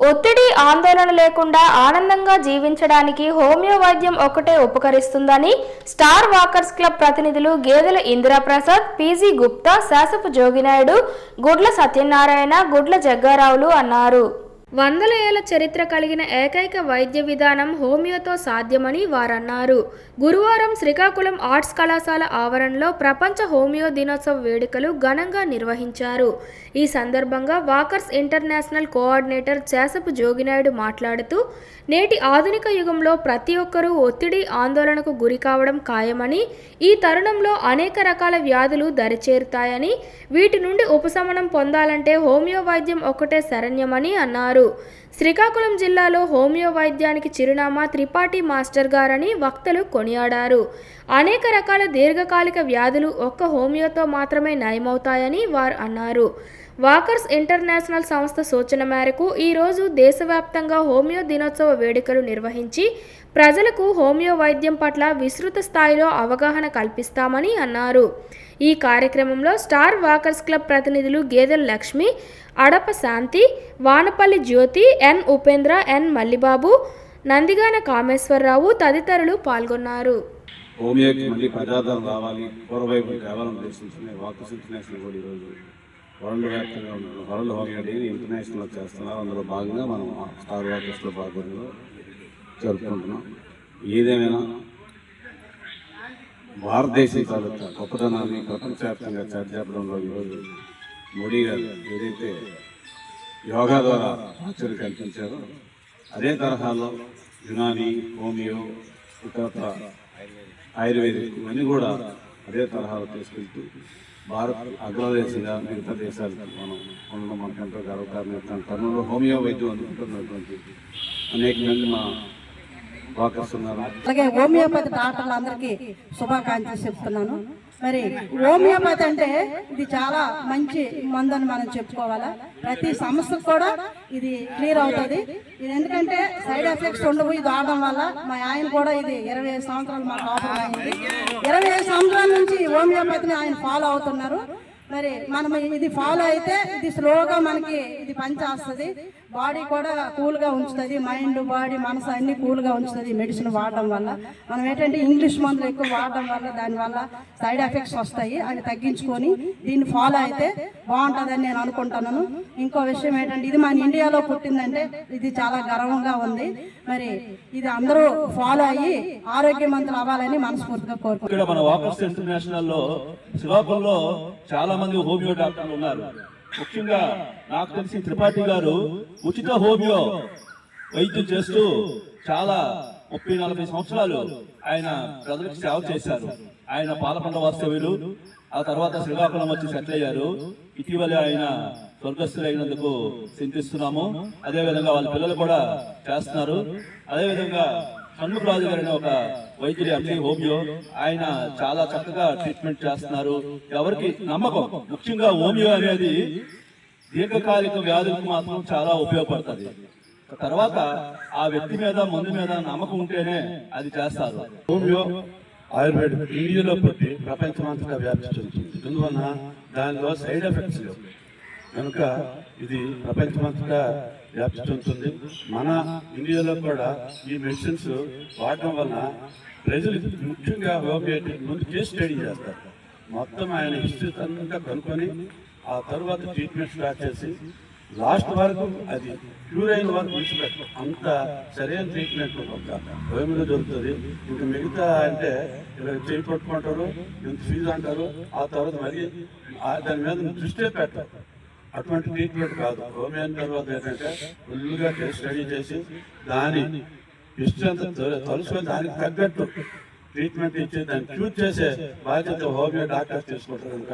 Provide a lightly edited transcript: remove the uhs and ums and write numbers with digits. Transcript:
ఒత్తిడి ఆందోళన లేకుండా ఆనందంగా జీవించడానికి హోమియో వైద్యం ఒక్కటే ఉపకరిస్తుందని స్టార్ వాకర్స్ క్లబ్ ప్రతినిధులు గేదెల ఇందిరాప్రసాద్, పీజీ గుప్తా, శాసపు జోగినాయుడు, గుడ్ల సత్యనారాయణ, గుడ్ల జగ్గారావులు అన్నారు. వందల ఏళ్ల చరిత్ర కలిగిన ఏకైక వైద్య విధానం హోమియోతో సాధ్యమని వారన్నారు. గురువారం శ్రీకాకుళం ఆర్ట్స్ కళాశాల ఆవరణలో ప్రపంచ హోమియో దినోత్సవ వేడుకలు ఘనంగా నిర్వహించారు. ఈ సందర్భంగా వాకర్స్ ఇంటర్నేషనల్ కోఆర్డినేటర్ శాసపు జోగినాయుడు మాట్లాడుతూ, నేటి ఆధునిక యుగంలో ప్రతి ఒక్కరూ ఒత్తిడి, ఆందోళనకు గురి కావడం ఖాయమని, ఈ తరుణంలో అనేక రకాల వ్యాధులు దరిచేరుతాయని, వీటి నుండి ఉపశమనం పొందాలంటే హోమియో వైద్యం ఒక్కటే శరణ్యమని అన్నారు. శ్రీకాకుళం జిల్లాలో హోమియో వైద్యానికి చిరునామా త్రిపాఠి మాస్టర్ గారని వక్తలు కొనియాడారు. అనేక రకాల దీర్ఘకాలిక వ్యాధులు ఒక్క హోమియోతో మాత్రమే నయమవుతాయని వారు అన్నారు. వాకర్స్ ఇంటర్నేషనల్ సంస్థ సూచన మేరకు ఈరోజు దేశవ్యాప్తంగా హోమియో దినోత్సవ వేడుకలు నిర్వహించి ప్రజలకు హోమియో వైద్యం పట్ల విస్తృత స్థాయిలో అవగాహన కల్పిస్తామని అన్నారు. ఈ కార్యక్రమంలో స్టార్ వాకర్స్ క్లబ్ ప్రతినిధులు గేదెల లక్ష్మి, అడప శాంతి, వానపల్లి జ్యోతి, ఎన్ ఉపేంద్ర, ఎన్ మల్లిబాబు, నందిగాన కామేశ్వరరావు తదితరులు పాల్గొన్నారు. హోమియోకి మళ్ళీ ప్రజాదరణ రావాలి, పూర్వవైపు కేవలం దేశించిన వాకర్స్ ఇంటర్నేషనల్ కూడా ఈరోజు వరల్డ్ వ్యాప్తంగా ఉన్న వరల్డ్ హోమియో డేని ఇంటర్నేషనల్ చేస్తున్నారు. అందులో భాగంగా మనం స్టార్ వాకర్స్లో భాగంగా జరుపుకుంటున్నాం. ఏదేమైనా భారతదేశం తాలూకా గొప్పతనాన్ని ప్రపంచవ్యాప్తంగా చాటిచెప్పడంలో ఈరోజు మోడీ గారు ఏదైతే యోగా ద్వారా ఆచరణ కల్పించారో అదే తరహాలో యునాని, హోమియో, ఇతరత్ర ఆయుర్వేదిక్ ఇవన్నీ కూడా అదే తరహాలో తీసుకెళ్తూ భారత్ అగ్రదేశంగా మిగతా దేశాలకు మనం ఉండడం మనకెంతో గర్వకారణం. తరుణంలో హోమియో వైద్యం అందుకుంటున్నటువంటి అనేక మంది మా వాకర్స్ ఉన్నారు. అలాగే హోమియోపతి డాక్టర్లందరికీ శుభాకాంక్షలు చెప్తున్నాను. మరి హోమియోపతి అంటే ఇది చాలా మంచి మందు అని మనం చెప్పుకోవాలా. ప్రతి సమస్యకు కూడా ఇది క్లియర్ అవుతుంది. ఇది ఎందుకంటే సైడ్ ఎఫెక్ట్స్ ఉండవు. ఇది వాడడం వల్ల మా ఆయన కూడా ఇది 25 సంవత్సరాలు మాకు ఆపరేషన్ అయింది. 25 సంవత్సరాల నుంచి హోమియోపతిని ఆయన ఫాలో అవుతున్నారు. మరి మనం ఇది ఫాలో అయితే ఇది స్లోగా మనకి ఇది పనిచేస్తుంది. బాడీ కూడా కూల్గా ఉంచుతుంది. మైండ్, బాడీ, మనసు అన్ని కూల్గా ఉంచుతుంది మెడిసిన్ వాడడం వల్ల. మనం ఏంటంటే ఇంగ్లీష్ మందులు ఎక్కువ వాడడం వల్ల దానివల్ల సైడ్ ఎఫెక్ట్స్ వస్తాయి. అవి తగ్గించుకొని దీన్ని ఫాలో అయితే బాగుంటుందని నేను అనుకుంటున్నాను. ఇంకో విషయం ఏంటంటే ఇది మన ఇండియాలో పుట్టిందంటే ఇది చాలా గర్వంగా ఉంది. మరి ఇది అందరూ ఫాలో అయ్యి ఆరోగ్యవంతులు అవ్వాలని మనస్ఫూర్తిగా కోరుకుంటున్నాను. మన వాకర్స్ ఇంటర్నేషనల్ లో శ్రీకాకుళంలో చాలా మంది హోమియో డాక్టర్లు ఉన్నారు. ముఖ్యంగా నాకు తెలిసి త్రిపాఠి గారు ఉచిత హోమియో వైద్యం చేస్తూ చాలా 30-40 సంవత్సరాలు ఆయన ప్రజలకు సేవ చేశారు. ఆయన పాలకొండ వాస్తవ్యులు. ఆ తర్వాత శ్రీకాకుళం వచ్చి సెటిల్ అయ్యారు. ఇటీవల ఆయన స్వర్గస్థులైనందుకు చింతిస్తున్నాము. అదేవిధంగా వాళ్ళ పిల్లలు కూడా చేస్తున్నారు. అదేవిధంగా షణ్ముఖరాజు గారిని ఒక వైద్యుడి ఎండి హోమియో, ఆయన చాలా చక్కగా ట్రీట్మెంట్ చేస్తున్నారు. ఎవరికి నమ్మకం, ముఖ్యంగా హోమియో అనేది దీర్ఘకాలిక వ్యాధులకు మాత్రం చాలా ఉపయోగపడుతుంది. తర్వాత ఆ వ్యక్తి మీద, మందు మీద నమ్మకం ఉంటేనే అది చేస్తారు. హోమియో ఆయుర్వేద ఇండియాలో పుట్టి ప్రపంచమంతటా వ్యాప్తి చెందుతుంది. ఎందువలన దానిలో సైడ్ ఎఫెక్ట్స్ లేవు కనుక ఇది ప్రపంచమంతటా వ్యాప్తి చెందుతుంది. మన ఇండియాలో కూడా ఈ మెడిసిన్స్ వాడటం వలన ప్రజలు ముఖ్యంగా హోమియోపతి ముందు కేసు స్టడీ చేస్తారు. మొత్తం ఆయన హిస్టరీ అంతా కనుక్కొని ఆ తర్వాత ట్రీట్మెంట్ స్టార్ట్ చేసి లాస్ట్ వరకు అది క్యూర్ అయిన వరకు విడిచిపెట్టారు. అంత సరైన ట్రీట్మెంట్ ఒక హోమియోలో దొరుకుతుంది. ఇంకా మిగతా అంటే ఇలా చేయి పట్టుకుంటారు, ఇంత ఫీజు అంటారు, ఆ తర్వాత మరి దాని మీద దృష్టి పెట్టారు. అటువంటి ట్రీట్మెంట్ కాదు. హోమియో తర్వాత ఏంటంటే ఫుల్గా స్టడీ చేసి దాని హిస్టరీ అంతా తలుసుకొని దానికి తగ్గట్టు ట్రీట్మెంట్ ఇచ్చి దాన్ని క్యూర్ చేసే బాధ్యత హోమియో డాక్టర్స్ తీసుకుంటారు కనుక